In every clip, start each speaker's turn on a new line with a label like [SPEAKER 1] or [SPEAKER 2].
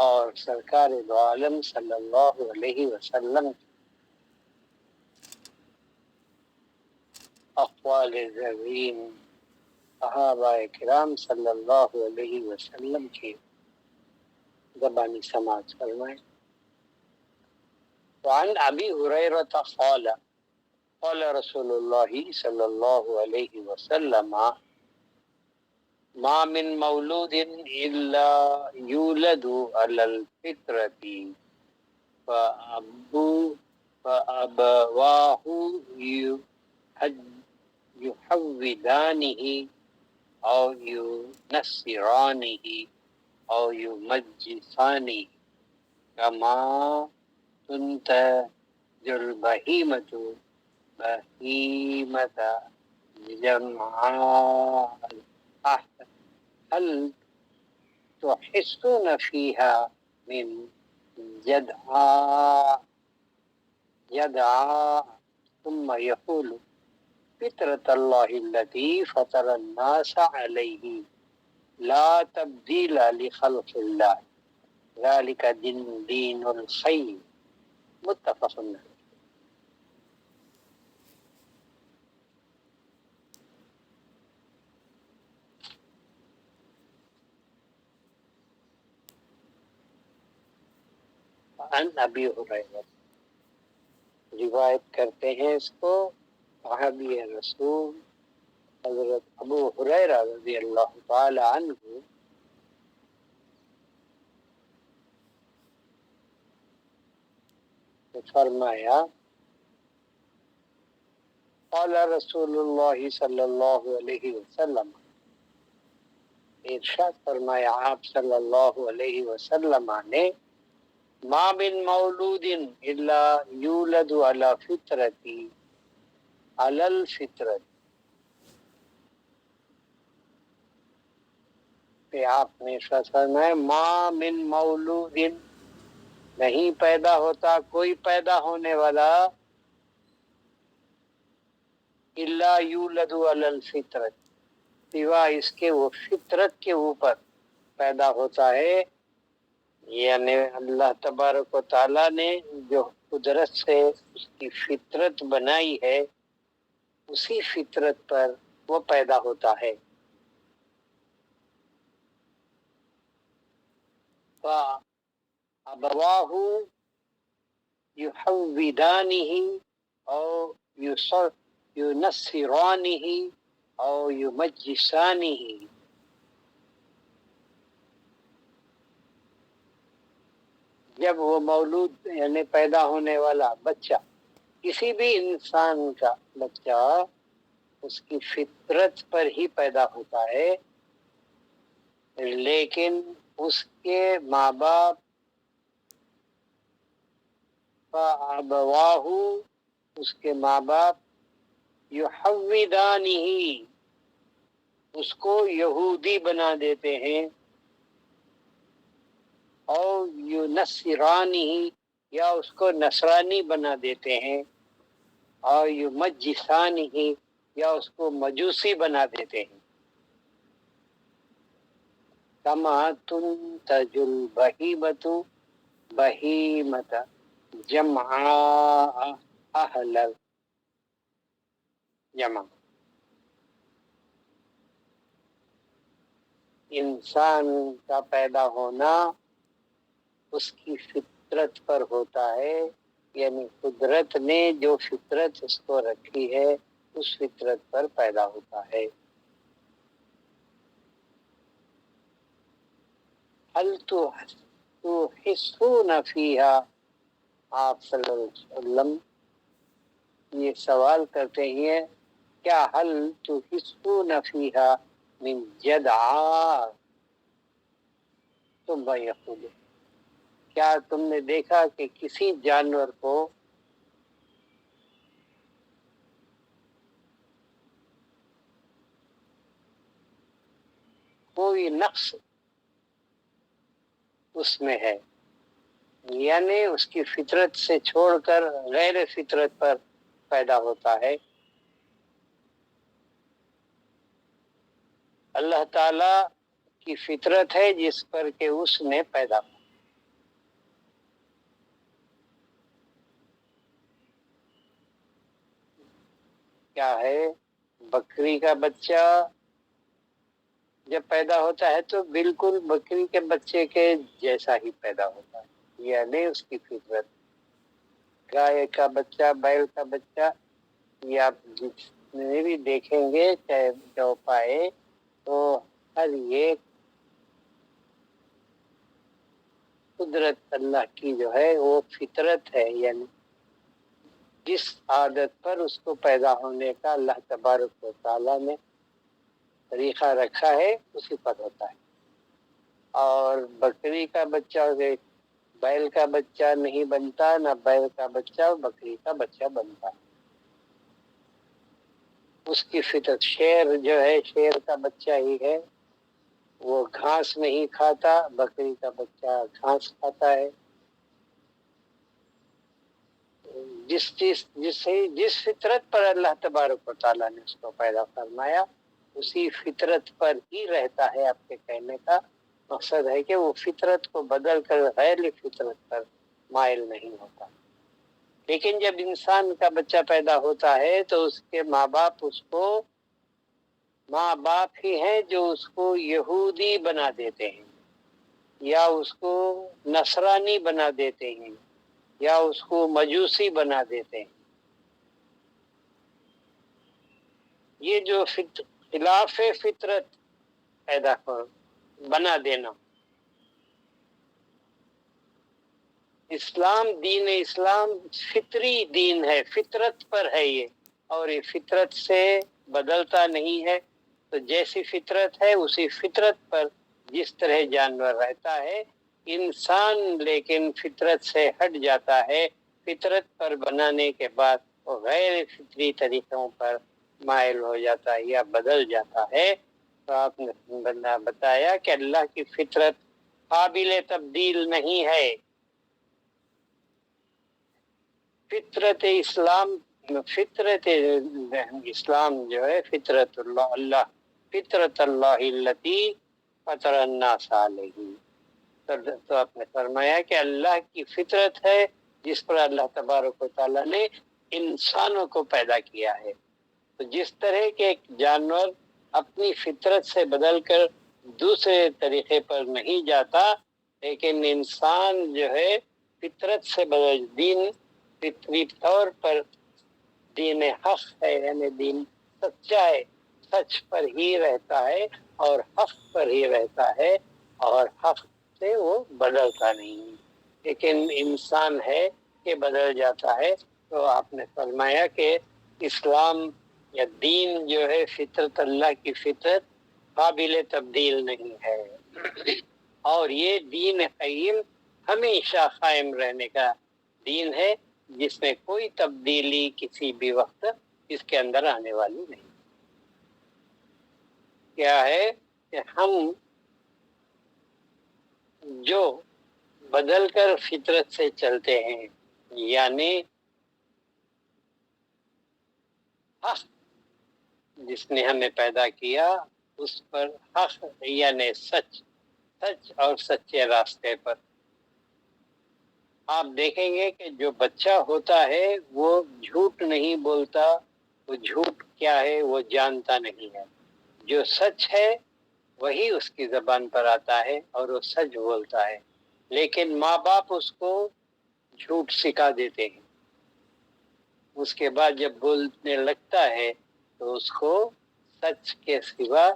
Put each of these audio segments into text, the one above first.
[SPEAKER 1] اور سرکار دو عالم صلی اللہ علیہ وسلم اقوال زرین صحابہ کرام صلی اللہ علیہ وسلم کی زبانی سماعت فرمائیں۔ وعن ابی ہریرہ قال قال رسول اللہ صلی اللہ علیہ وسلم ما من مولود الا یولد علی الفطرۃ فأبواه يحودانه أو ينصرانه أو يمجسانه كما تنتج البهيمة جمعاء هل تحسون فيها من جدعاء ثم يقول فطرة الله التي فطر الناس عليه لا تبديل لخلق الله ذلك دين الخير متفق علیہ۔ عن ابی ہریرہ، روایت کرتے ہیں اس کو صحابی رسول حضرت ابو ہریرہ رضی اللہ تعالی عنہ نے فرمایا قال رسول اللہ صلی اللہ علیہ وسلم، ارشاد فرمایا آپ صلی اللہ علیہ وسلم نے ما من مولود الا یولد علی فطرتی علی الفطرت، کہ آپ نے فرمایا ما من مولود، نہیں پیدا ہوتا کوئی پیدا ہونے والا الا یولد علی الفطرت، سوا اس کے وہ فطرت کے اوپر پیدا ہوتا ہے، یعنی اللہ تبارک و تعالی نے جو قدرت سے اس کی فطرت بنائی ہے اسی فطرت پر وہ پیدا ہوتا ہے۔ فَأَبَوَاهُ يُحَوِّدَانِهِ أَوْ يُنَصِّرَانِهِ أَوْ يُمَجِّسَانِهِ، جب وہ مولود یعنی پیدا ہونے والا بچہ، کسی بھی انسان کا بچہ اس کی فطرت پر ہی پیدا ہوتا ہے، لیکن اس کے ماں باپ فَأَبَوَاهُ، اس کے ماں باپ يُحَوِّدَانِهِ، اس کو یہودی بنا دیتے ہیں، اور یُنَصِّرَانِهِ، یا اس کو نصرانی بنا دیتے ہیں، اور یُمَجِّسَانِهِ، یا اس کو مجوسی بنا دیتے ہیں۔ کما تنتج البہیمۃ بہیمۃ جمعاء اہل جمع، انسان کا پیدا ہونا اس کی فطرت پر ہوتا ہے، یعنی قدرت نے جو فطرت اس کو رکھی ہے اس فطرت پر پیدا ہوتا ہے۔ هل تحسون فیہا، آپ صلی اللہ علیہ وسلم یہ سوال کرتے ہیں کیا هل تحسون فیہا من جدعاء، ثم یقول، کیا تم نے دیکھا کہ کسی جانور کو کوئی نقص اس میں ہے، یعنی اس کی فطرت سے چھوڑ کر غیر فطرت پر پیدا ہوتا ہے۔ اللہ تعالی کی فطرت ہے جس پر کہ اس نے پیدا ہوا، کیا ہے، بکری کا بچہ جب پیدا ہوتا ہے تو بالکل بکری کے بچے کے جیسا ہی پیدا ہوتا ہے، یعنی اس کی فطرت. گائے کا بچہ، بیل کا بچہ، یہ آپ جتنے بھی دیکھیں گے چاہے جو پائے تو ہر ایک قدرت اللہ کی جو ہے وہ فطرت ہے، یعنی جس عادت پر اس کو پیدا ہونے کا اللہ تبارک و تعالیٰ نے طریقہ رکھا ہے اسی پر ہوتا ہے. اور بکری کا بچہ اور بیل کا بچہ نہیں بنتا، نہ بیل کا بچہ اور بکری کا بچہ بنتا. اس کی فطرت. شیر جو ہے، شیر کا بچہ ہی ہے، وہ گھاس نہیں کھاتا، بکری کا بچہ گھاس کھاتا ہے. جس فطرت پر اللہ تبارک و تعالیٰ نے اس کو پیدا فرمایا اسی فطرت پر ہی رہتا ہے. آپ کے کہنے کا مقصد ہے کہ وہ فطرت کو بدل کر غیر فطرت پر مائل نہیں ہوتا. لیکن جب انسان کا بچہ پیدا ہوتا ہے تو اس کے ماں باپ ہی ہیں جو اس کو یہودی بنا دیتے ہیں، یا اس کو نصرانی بنا دیتے ہیں، یا اس کو مجوسی بنا دیتے ہیں. یہ جو خلاف فطرت پیدا بنا دینا، دین اسلام فطری دین ہے، فطرت پر ہے یہ، اور یہ فطرت سے بدلتا نہیں ہے. تو جیسی فطرت ہے اسی فطرت پر جس طرح جانور رہتا ہے، انسان لیکن فطرت سے ہٹ جاتا ہے. فطرت پر بنانے کے بعد وہ غیر فطری طریقوں پر مائل ہو جاتا ہے یا بدل جاتا ہے. تو آپ نے بتایا کہ اللہ کی فطرت قابل تبدیل نہیں ہے. فطرت اسلام جو ہے فطرت اللہ التي فطر الناس علیہ. تو آپ نے فرمایا کہ اللہ کی فطرت ہے جس پر اللہ تبارک و تعالیٰ نے انسانوں کو پیدا کیا ہے. تو جس طرح کے ایک جانور اپنی فطرت سے بدل کر دوسرے طریقے پر نہیں جاتا، لیکن انسان جو ہے فطرت سے بدل فطری طور پر دین حق ہے، یعنی دین سچا ہے، سچ پر ہی رہتا ہے اور حق پر ہی رہتا ہے اور حق سے وہ بدلتا نہیں. لیکن انسان ہے کہ بدل جاتا ہے. تو آپ نے فرمایا کہ اسلام یا دین جو ہے فطرت اللہ کی فطرت قابل تبدیل نہیں ہے، اور یہ دین قیم ہمیشہ قائم رہنے کا دین ہے جس میں کوئی تبدیلی کسی بھی وقت اس کے اندر آنے والی نہیں. کیا ہے کہ ہم جو بدل کر فطرت سے چلتے ہیں، یعنی حق جس نے ہمیں پیدا کیا اس پر حق یعنی سچ اور سچے راستے پر. آپ دیکھیں گے کہ جو بچہ ہوتا ہے وہ جھوٹ نہیں بولتا، وہ جھوٹ کیا ہے وہ جانتا نہیں ہے. جو سچ ہے وہی اس کی زبان پر آتا ہے اور وہ سچ بولتا ہے. لیکن ماں باپ اس کو جھوٹ سکھا دیتے ہیں، اس کے بعد جب بولنے لگتا ہے تو اس کو سچ کے سوا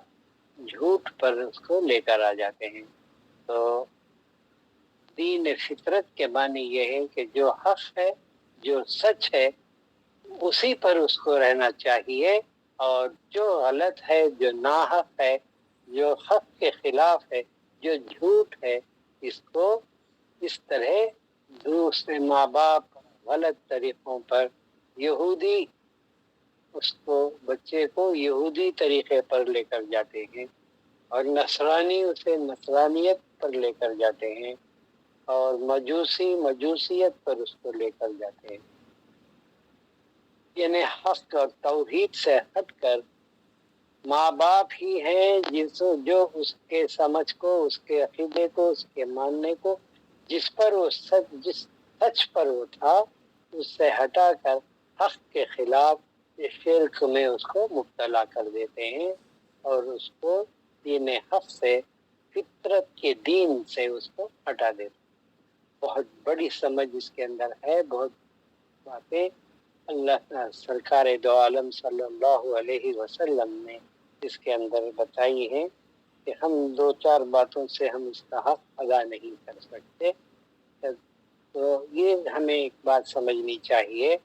[SPEAKER 1] جھوٹ پر اس کو لے کر آ جاتے ہیں. تو دین فطرت کے معنی یہ ہے کہ جو حق ہے، جو سچ ہے، اسی پر اس کو رہنا چاہیے، اور جو غلط ہے، جو ناحق ہے، جو حق کے خلاف ہے، جو جھوٹ ہے، اس کو اس طرح دوسرے ماں باپ غلط طریقوں پر یہودی اس کو بچے کو یہودی طریقے پر لے کر جاتے ہیں، اور نصرانی اسے نصرانیت پر لے کر جاتے ہیں، اور مجوسیت پر اس کو لے کر جاتے ہیں. یعنی حق اور توحید سے ہٹ کر ماں باپ ہی ہیں جو اس کے سمجھ کو، اس کے عقیدے کو، اس کے ماننے کو، جس سچ پر وہ تھا، اس سے ہٹا کر حق کے خلاف شرک میں اس کو مبتلا کر دیتے ہیں اور اس کو دین حق سے، فطرت کے دین سے اس کو ہٹا دیتے ہیں۔ بہت بڑی سمجھ اس کے اندر ہے، بہت باتیں اللہ سرکار دو عالم صلی اللہ علیہ وسلم نے اس کے اندر بتائی ہیں کہ ہم دو چار باتوں سے ہم اس کا حق ادا نہیں کر سکتے۔ تو یہ ہمیں ایک بات سمجھنی چاہیے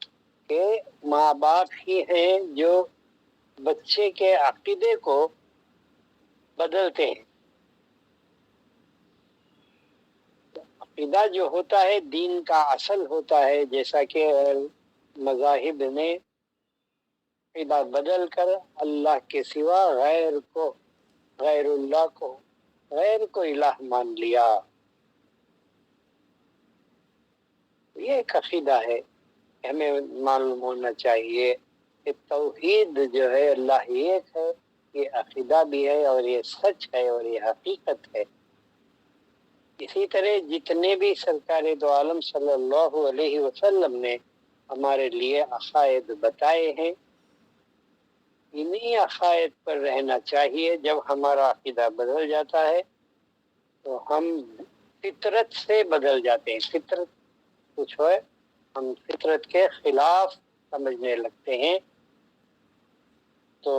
[SPEAKER 1] کہ ماں باپ ہی ہیں جو بچے کے عقیدے کو بدلتے ہیں۔ عقیدہ جو ہوتا ہے دین کا اصل ہوتا ہے، جیسا کہ مذاہب نے عقیدہ بدل کر اللہ کے سوا غیر اللہ کو غیر کو الہ مان لیا، یہ ایک عقیدہ ہے۔ ہمیں معلوم ہونا چاہیے کہ توحید جو ہے اللہ ایک ہے، یہ عقیدہ بھی ہے اور یہ سچ ہے اور یہ حقیقت ہے۔ اسی طرح جتنے بھی سرکار دو عالم صلی اللہ علیہ وسلم نے ہمارے لیے عقائد بتائے ہیں، انہی عقائد پر رہنا چاہیے۔ جب ہمارا عقیدہ بدل جاتا ہے تو ہم فطرت سے بدل جاتے ہیں، فطرت کچھ ہے، ہم فطرت کے خلاف سمجھنے لگتے ہیں۔ تو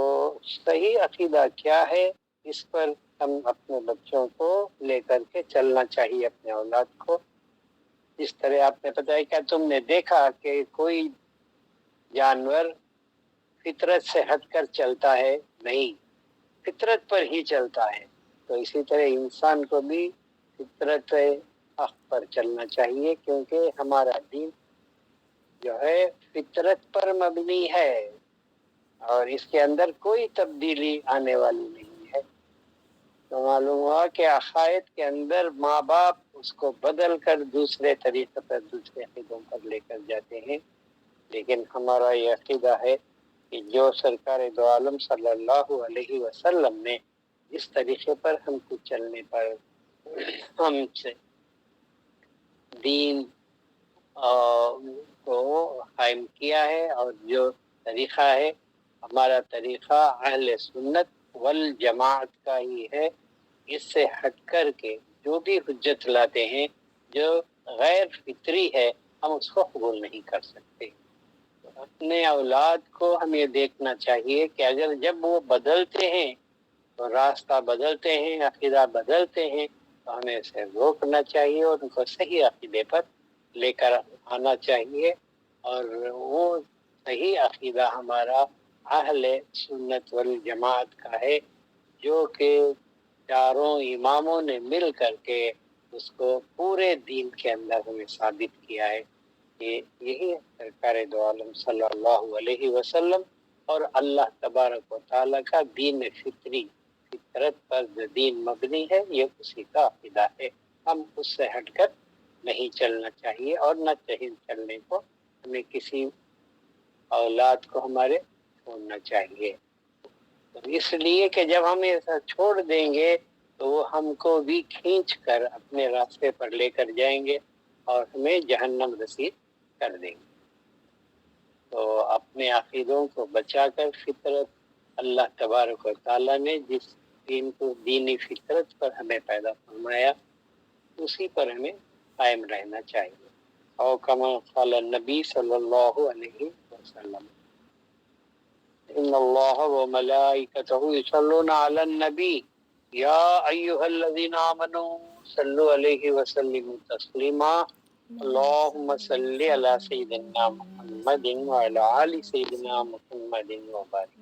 [SPEAKER 1] صحیح عقیدہ کیا ہے، اس پر ہم اپنے بچوں کو لے کر کے چلنا چاہیے، اپنے اولاد کو۔ جس طرح آپ نے بتایا، کیا تم نے دیکھا کہ کوئی جانور فطرت سے ہٹ کر چلتا ہے؟ نہیں، فطرت پر ہی چلتا ہے۔ تو اسی طرح انسان کو بھی فطرت حق پر چلنا چاہیے، کیونکہ ہمارا دین جو ہے فطرت پر مبنی ہے اور اس کے اندر کوئی تبدیلی آنے والی نہیں ہے۔ تو معلوم ہوا کہ عقائد کے اندر ماں باپ اس کو بدل کر دوسرے طریقے پر، دوسرے عقیدوں پر لے کر جاتے ہیں، لیکن ہمارا یہ عقیدہ ہے کہ جو سرکار دو عالم صلی اللہ علیہ وسلم نے جس طریقے پر ہم کو چلنے پر ہم سے دین کو قائم کیا ہے، اور جو طریقہ ہے ہمارا طریقہ اہل سنت والجماعت کا ہی ہے، اس سے ہٹ کر کے جو بھی حجت لاتے ہیں جو غیر فطری ہے، ہم اس کو قبول نہیں کر سکتے۔ اپنے اولاد کو ہم یہ دیکھنا چاہیے کہ اگر جب وہ بدلتے ہیں تو راستہ بدلتے ہیں، عقیدہ بدلتے ہیں، تو ہمیں اسے روکنا چاہیے اور ان کو صحیح عقیدے پر لے کر آنا چاہیے۔ اور وہ صحیح عقیدہ ہمارا اہل سنت والجماعت کا ہے، جو کہ چاروں اماموں نے مل کر کے اس کو پورے دین کے اندر ہمیں ثابت کیا ہے کہ یہی سرکار دو عالم صلی اللہ علیہ وسلم اور اللہ تبارک و تعالیٰ کا دین فطری، فطرت پر جو دین مبنی ہے، یہ اسی کا عقیدہ ہے۔ ہم اس سے ہٹ کر نہیں چلنا چاہیے، اور نہ چاہیے چلنے کو ہمیں کسی اولاد کو ہمارے چھوڑنا چاہیے۔ اس لیے کہ جب ہم ایسا چھوڑ دیں گے تو وہ ہم کو بھی کھینچ کر اپنے راستے پر لے کر جائیں گے اور ہمیں جہنم رسید کر دیں گے۔ تو اپنے عقیدوں کو بچا کر فطرت، اللہ تبارک و تعالیٰ نے جس دین کو دینی فطرت پر ہمیں پیدا فرمایا، اسی پر ہمیں قائم رہنا چاہیے۔ اور کما قال النبی صلی اللہ علیہ وسلم، ان اللہ وملائکتہ یصلون علی النبی یا ایھا الذین آمنوا صلوا علیہ وسلموا تسلیما، اللہم صلی علی سیدنا محمد وعلی آل سیدنا محمد وبارک،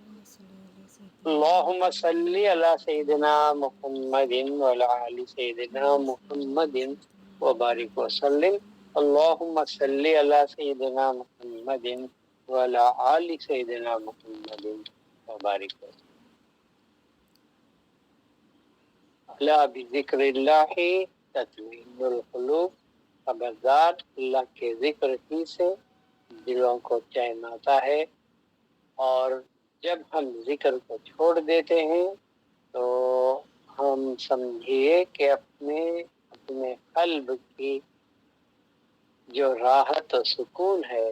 [SPEAKER 1] اللہم صلی علی سیدنا محمد وعلی آل سیدنا محمد وبارک وسلم، اللہم صلی علی سیدنا محمد وعلی آل سیدنا محمد وبارک وسلم۔ الا بذکر اللہ تطمئن القلوب، خبردار اللہ کے ذکر ہی سے دلوں کو چین آتا ہے، اور جب ہم ذکر کو چھوڑ دیتے ہیں تو ہم سمجھیے کہ اپنے قلب کی جو راحت و سکون ہے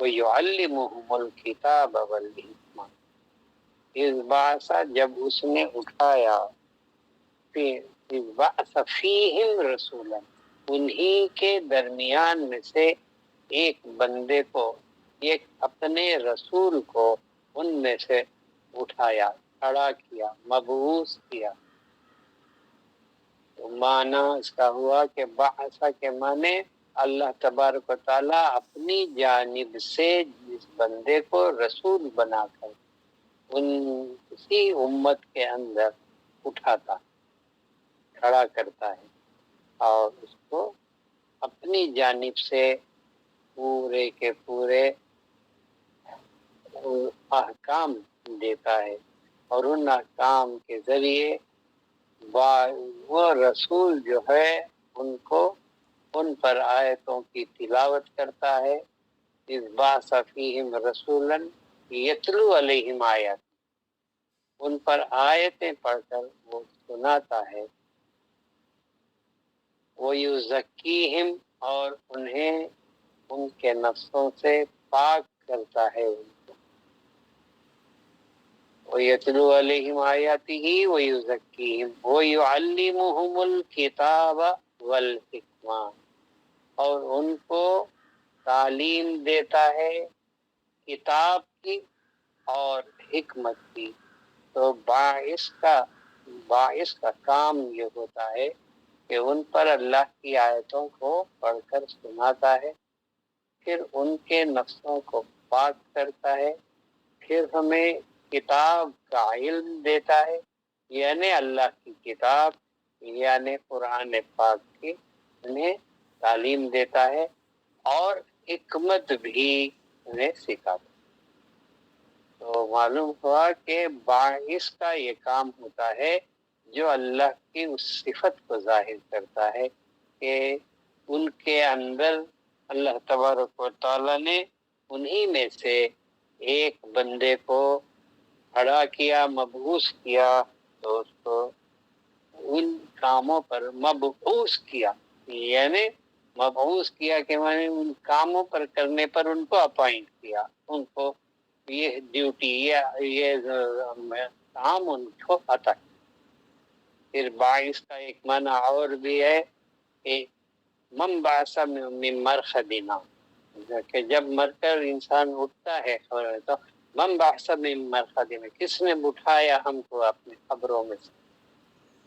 [SPEAKER 1] وَيُعَلِّمُهُمُ الْكِتَابَ وَالْحِکْمَةَ، اس بعث جب اس نے اٹھایا، اس بعث فیہم رسولا، انہی کے درمیان میں سے ایک بندے کو، ایک اپنے رسول کو ان میں سے اٹھایا، کھڑا کیا، مبعوث کیا۔ تو معنی اس کا ہوا کہ بعث کے معنی اللہ تبارک و تعالیٰ اپنی جانب سے جس بندے کو رسول بنا کر اسی امت کے اندر اٹھاتا، کھڑا کرتا ہے اور اس کو اپنی جانب سے پورے کے پورے احکام دیتا ہے، اور ان احکام کے ذریعے وہ رسول جو ہے ان کو ان پر آیتوں کی تلاوت کرتا ہے۔ اذ بعث فیہم رسولا یتلو علیہم آیات، ان پر آیتیں پڑھ کر وہ سناتا ہے۔ وَيُزَكِّيهِمْ، اور انہیں ان کے نفسوں سے پاک کرتا ہے۔ وَيَتْلُو عَلَيْهِمْ آيَاتِهِ وَيُزَكِّيهِمْ وَيُعَلِّمُهُمُ الْكِتَابَ وَالْحِکْمَةَ، اور ان کو تعلیم دیتا ہے کتاب کی اور حکمت کی۔ تو باعث کا کام یہ ہوتا ہے کہ ان پر اللہ کی آیتوں کو پڑھ کر سناتا ہے، پھر ان کے نفسوں کو پاک کرتا ہے، پھر ہمیں کتاب کا علم دیتا ہے، یعنی اللہ کی کتاب، یعنی قرآن پاک کی انہیں تعلیم دیتا ہے، اور حکمت بھی انہیں سکھاتا ہے۔ تو معلوم ہوا کہ باعث کا یہ کام ہوتا ہے جو اللہ کی اس صفت کو ظاہر کرتا ہے کہ ان کے اندر اللہ تبارک و تعالیٰ نے انہی میں سے ایک بندے کو کھڑا کیا، مبعوث کیا، تو اس کو ان کاموں پر مبعوث کیا، یعنی مبعوث کیا کہ میں نے ان کاموں پر کرنے پر ان کو اپائنٹ کیا، ان کو یہ ڈیوٹی، یہ کام ان کو عطا کیا۔ پھر باعث کا ایک معنی اور بھی ہے کہ من بعث من مرقدنا، کہ جب مر کر انسان اٹھتا ہے تو من بعث من مرقدنا، کس نے اٹھایا ہم کو اپنے قبروں میں سے،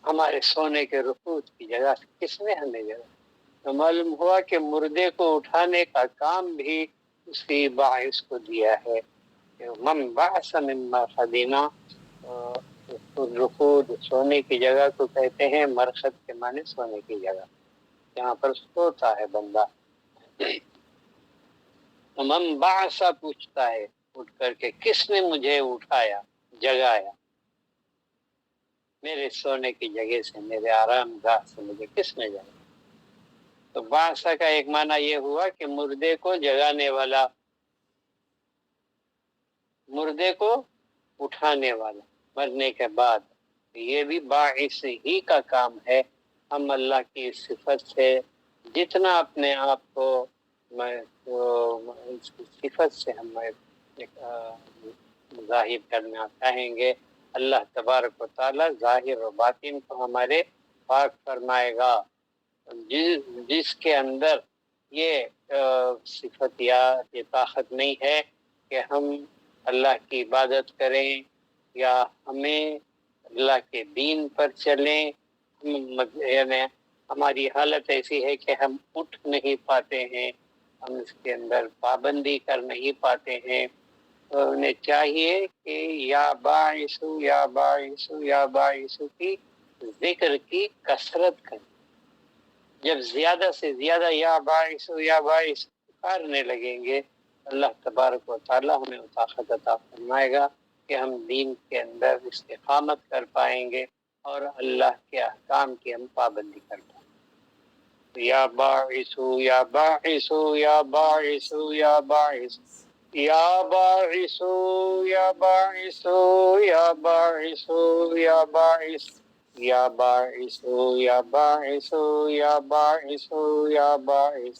[SPEAKER 1] ہمارے سونے کے رقود کی جگہ سے کس نے ہمیں جگہ۔ تو معلوم ہوا کہ مردے کو اٹھانے کا کام بھی اسی باعث کو دیا ہے۔ من بعث من مرقدنا، رقود سونے کی جگہ کو کہتے ہیں، مرقد کے معنی سونے کی جگہ، جہاں پر سوتا ہے بندہ۔ من بعث پوچھتا ہے اٹھ کر کے، کس نے مجھے اٹھایا، جگایا، میرے سونے کی جگہ سے، میرے آرام گاہ سے مجھے کس نے جگایا۔ تو بعث کا ایک معنی یہ ہوا کہ مردے کو جگانے والا، مردے کو اٹھانے والا مرنے کے بعد، یہ بھی باعث ہی کا کام ہے۔ ہم اللہ کی صفت سے جتنا اپنے آپ کو اس کی صفت سے ہم ظاہر کرنا چاہیں گے، اللہ تبارک و تعالی ظاہر و باطن کو ہمارے پاک فرمائے گا۔ جس کے اندر یہ صفت یا یہ طاقت نہیں ہے کہ ہم اللہ کی عبادت کریں یا ہمیں اللہ کے دین پر چلیں، یعنی ہماری حالت ایسی ہے کہ ہم اٹھ نہیں پاتے ہیں، ہم اس کے اندر پابندی کر نہیں پاتے ہیں۔ تو انہیں چاہیے کہ یا باعثو یا باعثو یا باعثو کی ذکر کی کثرت کریں۔ جب زیادہ سے زیادہ یا باعثو یا باعث پکارنے لگیں گے، اللہ تبارک و تعالی ہمیں طاقت عطا فرمائے گا کہ ہم دین کے اندر استقامت کر پائیں گے اور اللہ کے احکام کی ہم پابندی کر پائیں گے۔ یا باعثو یا باعثو یا باعثو یا باعث، یا باعثو یا باعثو یا باعثو یا باعث، یا باعثو یا باعثو یا باعثو یا باعث،